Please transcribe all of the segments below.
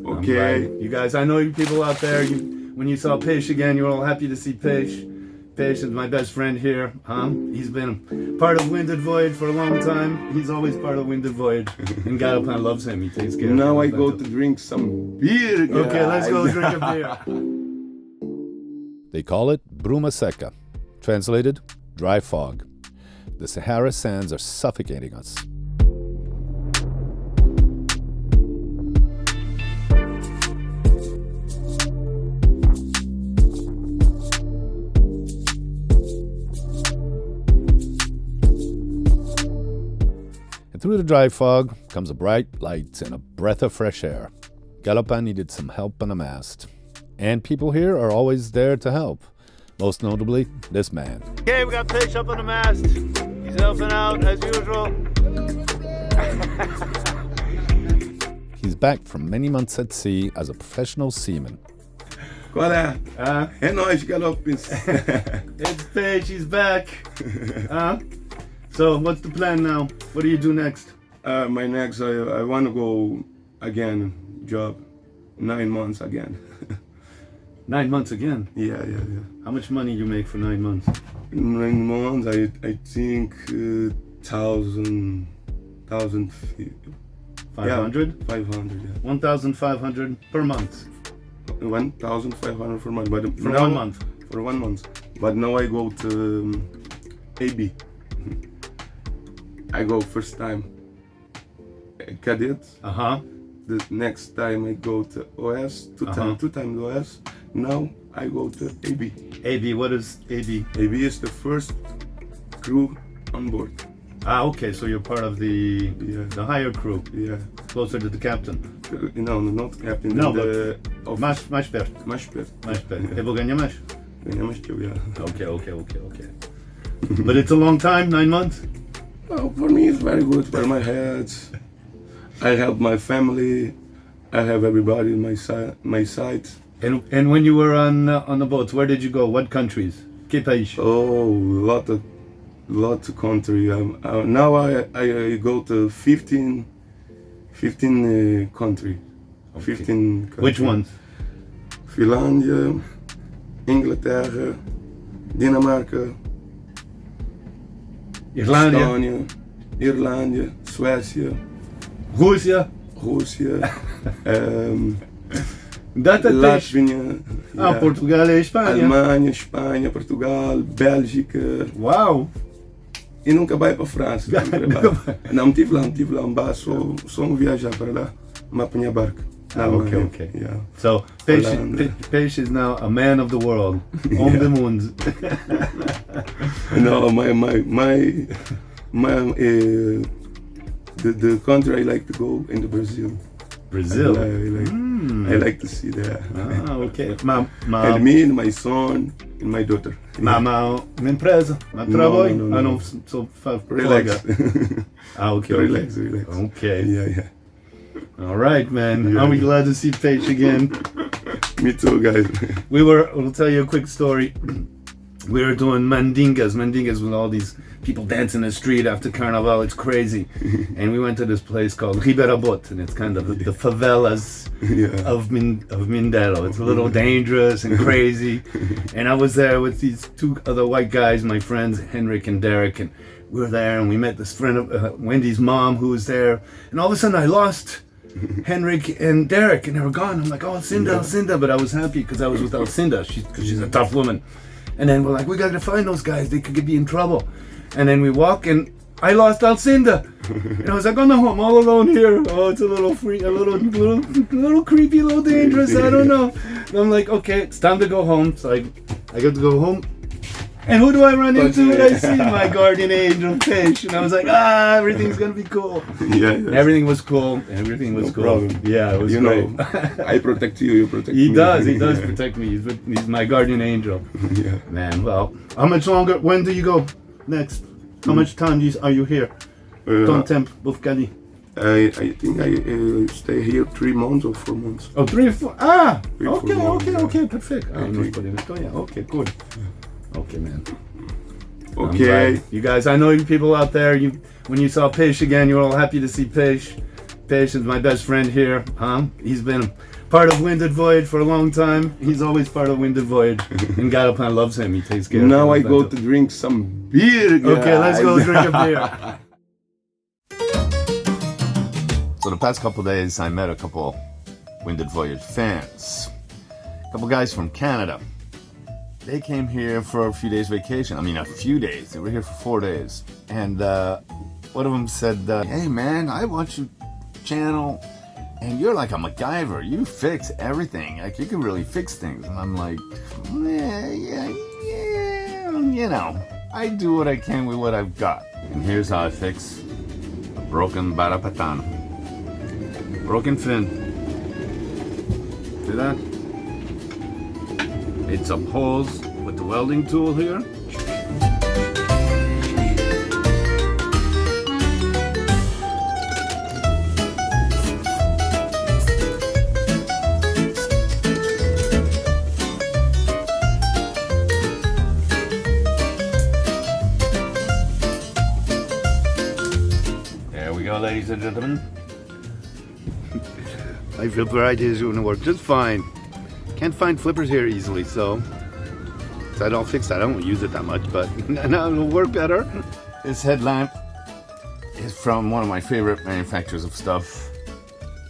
Okay. You guys, I know you people out there, when you saw Peish again, you were all happy to see Peish. Peish is my best friend here. He's been part of Winded Voyage for a long time. He's always part of Winded Voyage. And Galopan loves him. He takes care of him. Now I go to drink some beer, guys. Okay, let's go drink a beer. They call it bruma seca. Translated, dry fog. The Sahara sands are suffocating us. Through the dry fog comes a bright light and a breath of fresh air. Galopan needed some help on a mast. And people here are always there to help. Most notably, this man. Okay, we got Peish up on the mast. He's helping out as usual. He's back from many months at sea as a professional seaman. Qual é? É nóis, Galopins. It's Peish, he's back. So, what's the plan now? What do you do next? My next, I want to go again, job. 9 months again. 9 months again? Yeah. How much money you make for 9 months? 9 months, I think 1,000, 500, 500? 500, yeah. 1,500 per month. 1,500 for month. But For now, 1 month. For 1 month. But now I go to AB. I go first time cadet. The next time I go to OS, two times OS. Now I go to AB. AB, what is AB? AB is the first crew on board. Okay, so you're part of the higher crew. Yeah. Closer to the captain. No, not captain. No, but mais perto. Mais perto. Eu vou ganhar mais. Ganha mais que eu, yeah. Okay. But it's a long time, 9 months? Well, for me it's very good for my head. I help my family. I have everybody in my side. And when you were on the boats, where did you go? What countries? Que país? Oh, lot of country. Now I go to 15 country. Okay. 15 country. Which ones? Finlândia, Inglaterra, Dinamarca, Irlândia, Irlândia, Suécia, Rússia, Latvia, Portugal e Espanha. Alemanha, Espanha, Portugal, Bélgica. Uau! E nunca vai para a França. Não tive lá um bar, só viajar para lá, me apanhar barco. Okay. Yeah. So Peish is now a man of the world, on the moons. No, the country I like to go in the Brazil. Brazil. I like to see that. Okay. And me and my son and my daughter. Uma empresa, trabalho. No. So Relax. Okay. Relax. Okay. Yeah. All right, man. Are we glad to see Peish again? Me too, guys. I'll tell you a quick story. We were doing mandingas with all these people dancing in the street after Carnival. It's crazy. And we went to this place called Ribeirabot, and it's kind of the favelas of Mindelo. It's a little dangerous and crazy. And I was there with these 2 other white guys, my friends, Henrik and Derek, and we were there and we met this friend of Wendy's mom who was there. And all of a sudden I lost Henrik and Derek, and they were gone. I'm like, Alcinda, but I was happy because I was with Alcinda, because she's a tough woman. And then we're like, we gotta find those guys, they could be in trouble. And then we walk and I lost Alcinda. And I was like, oh no, I'm all alone here. Oh, it's a little creepy, a little dangerous, I don't know. And I'm like, okay, it's time to go home. So I got to go home. And who do I run into? I see my guardian angel, Peish. And I was like, everything's gonna be cool. Yeah. Everything was cool. No problem. Yeah, it was great. I protect you, you protect me. He does protect me. He's my guardian angel. Yeah. Man, well, how much longer? When do you go next? How much time are you here? Ton tempo, Bufcali. I think I stay here 3 months or 4 months. Oh, 3 or 4. 3 or 4 months. Okay, perfect. Okay, good. Okay, man. Okay. You guys, I know you people out there, when you saw Peish again, you were all happy to see Peish. Patience, my best friend here, he's been part of Winded Voyage for a long time. He's always part of Winded Voyage. And Galopan loves him. He takes care of him. Now I go to drink some beer, guys. Okay, let's go drink a beer. So the past couple days, I met a couple Winded Voyage fans. A couple guys from Canada. They came here for a few days vacation. I mean, a few days. They were here for 4 days. And one of them said, hey man, I watch your channel and you're like a MacGyver. You fix everything. Like, you can really fix things. And I'm like, yeah, you know, I do what I can with what I've got. And here's how I fix a broken barapatan. Broken fin. See that? Made some holes with the welding tool here. There we go, ladies and gentlemen. My flipper idea is going to work just fine. Can't find flippers here easily, so I don't fix that. I don't use it that much, but now it'll work better. This headlamp is from one of my favorite manufacturers of stuff,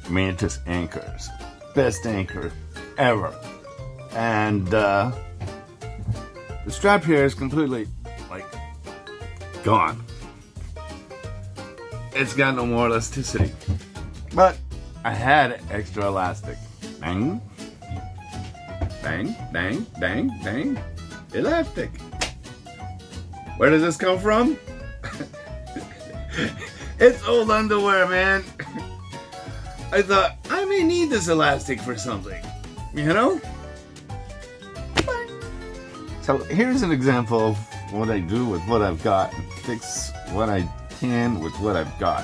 Mantis Anchors. Best anchor ever. And the strap here is completely, like, gone. It's got no more elasticity. But I had extra elastic. Bang. Bang, bang, bang, bang. Elastic. Where does this come from? It's old underwear, man. I thought, I may need this elastic for something. You know? So here's an example of what I do with what I've got and fix what I can with what I've got.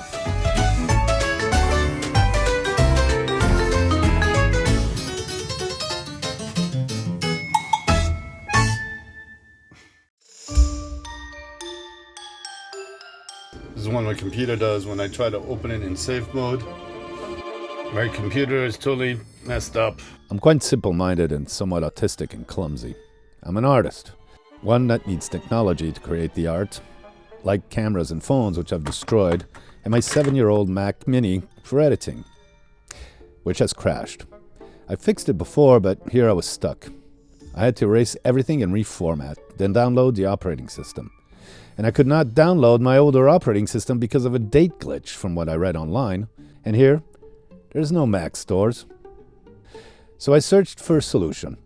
This is what my computer does when I try to open it in safe mode. My computer is totally messed up. I'm quite simple-minded and somewhat autistic and clumsy. I'm an artist, one that needs technology to create the art, like cameras and phones, which I've destroyed, and my 7-year-old MacMini for editing, which has crashed. I fixed it before, but here I was stuck. I had to erase everything and reformat, then download the operating system. And I could not download my older operating system because of a date glitch from what I read online. And here, there's no Mac stores. So I searched for a solution.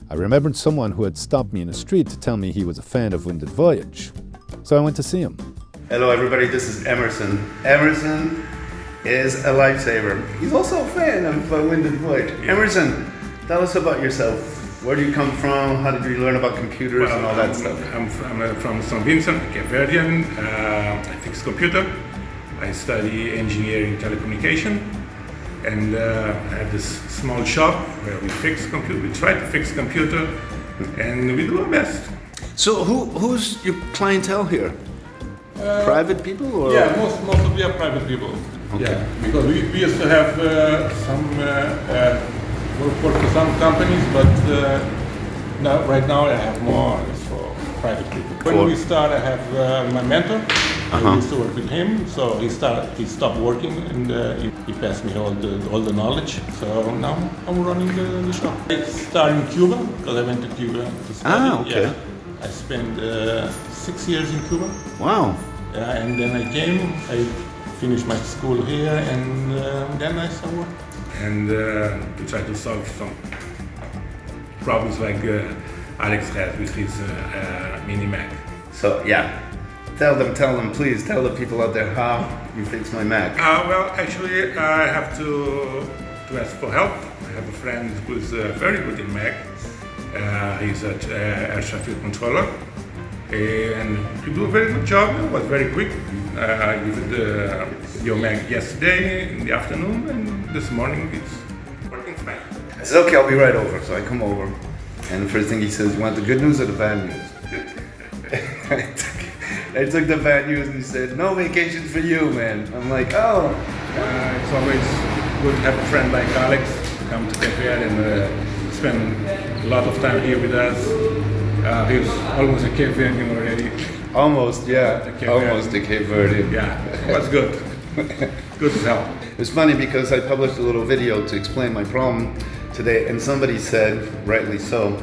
I remembered someone who had stopped me in the street to tell me he was a fan of Winded Voyage. So I went to see him. Hello everybody, this is Emerson. Emerson is a lifesaver. He's also a fan of Winded Voyage. Emerson, tell us about yourself. Where do you come from? How did you learn about computers and all that stuff? I'm from St. Vincent, Verdeans. I fix computer. I study engineering telecommunication. And I have this small shop where we fix computer. We try to fix computer and we do our best. So who's your clientele here? Private people? Or? Yeah, most of them are private people. Okay. Yeah, because we used to have some work for some companies, but right now I have more for private people. When we start, I have my mentor. I used to work with him, so he stopped working, and he passed me all the knowledge. So now I'm running the shop. I started in Cuba because I went to Cuba to study. Okay. Yeah. I spent 6 years in Cuba. Wow. Yeah, and then I came. I finished my school here, and then I started working. And we try to solve some problems like Alex has with his mini Mac. So yeah, tell them, please tell the people out there how you fix my Mac. Well, actually, I have to ask for help. I have a friend who's very good in Mac. He's an air traffic controller. And he do a very good job. It was very quick. I used your Mac yesterday in the afternoon, and this morning it's working fine. I said, okay, I'll be right over. So I come over, and the first thing he says, you want the good news or the bad news? I took the bad news and he said, no vacation for you, man. I'm like, oh. It's always good to have a friend like Alex come to Cape Verde and spend a lot of time here with us. He's almost a Cape Verdean already. Almost, yeah. Almost a Cape Verde. Yeah, it was good. Good as hell. It's funny because I published a little video to explain my problem today, and somebody said, rightly so,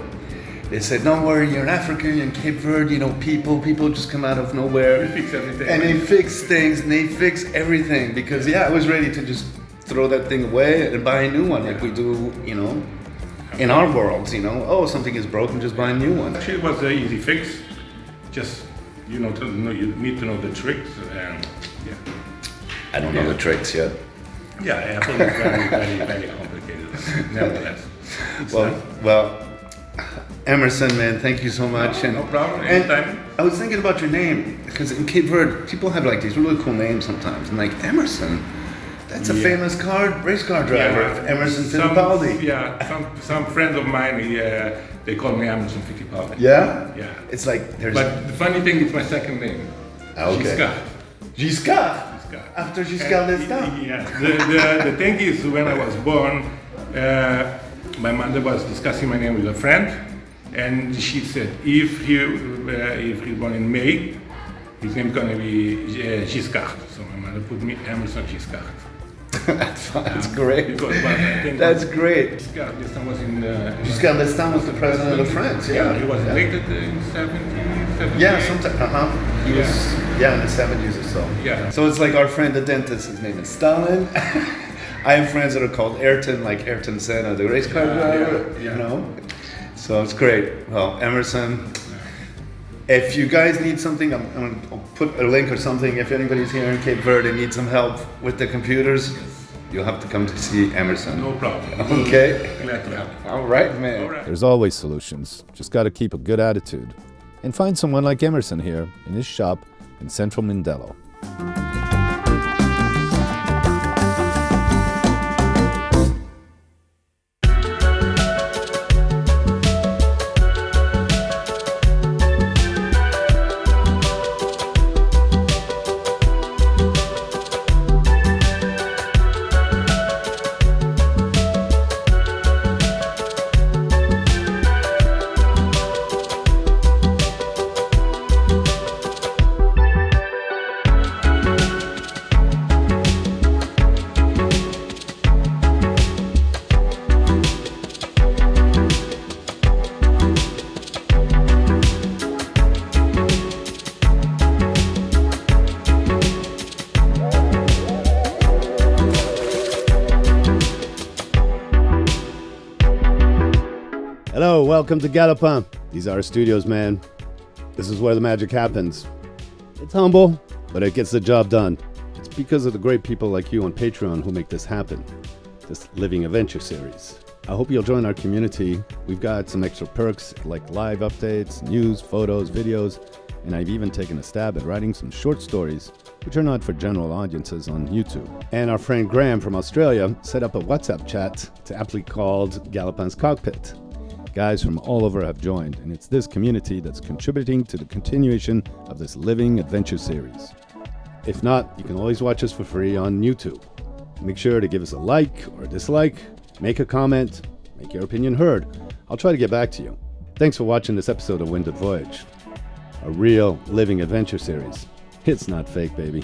they said, don't worry, you're in Africa, you're in Cape Verde, you know, people just come out of nowhere. We fix everything. And they fix things, and they fix everything. Because, yeah, I was ready to just throw that thing away and buy a new one, like we do, you know, in our worlds, you know. Oh, something is broken, just buy a new one. Actually, it was an easy fix. Just, you need to know the tricks, and yeah. I don't know the tricks yet. Yeah, Apple is very complicated, nevertheless. Well, Emerson, man, thank you so much. No problem, anytime. And I was thinking about your name, because in Cape Verde, people have like these really cool names sometimes. And like Emerson, that's a famous race car driver, Emerson Fittipaldi. Some friends of mine, they call me Emerson Fittipaldi. Yeah? Yeah. It's like there's... But the funny thing is my second name. Okay. Giscard. After Giscard d'Estaing. Yeah. The thing is, when I was born, my mother was discussing my name with a friend, and she said, if he's born in May, his name's gonna be Giscard. So my mother put me Emerson Giscard. That's great. That's great. Giscard d'Estaing was in... Giscard d'Estaing was the president of France, yeah. He was elected in 70. Yeah, sometime, He was, in the 70s or so. Yeah. So it's like our friend the dentist, his name is Stalin. I have friends that are called Ayrton, like Ayrton Senna, the race car driver, you know? So it's great. Well, Emerson, if you guys need something, I'll put a link or something. If anybody's here in Cape Verde and needs some help with the computers, you'll have to come to see Emerson. No problem. Okay? Glad to help. All right, man. All right. There's always solutions. Just got to keep a good attitude. And find someone like Emerson here in his shop in central Mindelo. Hello, welcome to Galopin. These are our studios, man. This is where the magic happens. It's humble, but it gets the job done. It's because of the great people like you on Patreon who make this happen. This Living Adventure series. I hope you'll join our community. We've got some extra perks like live updates, news, photos, videos, and I've even taken a stab at writing some short stories which are not for general audiences on YouTube. And our friend Graham from Australia set up a WhatsApp chat to aptly called Galopin's Cockpit. Guys from all over have joined, and it's this community that's contributing to the continuation of this Living Adventure series. If not, you can always watch us for free on YouTube. Make sure to give us a like or a dislike, make a comment, make your opinion heard. I'll try to get back to you. Thanks for watching this episode of Winded Voyage, a real Living Adventure series. It's not fake, baby.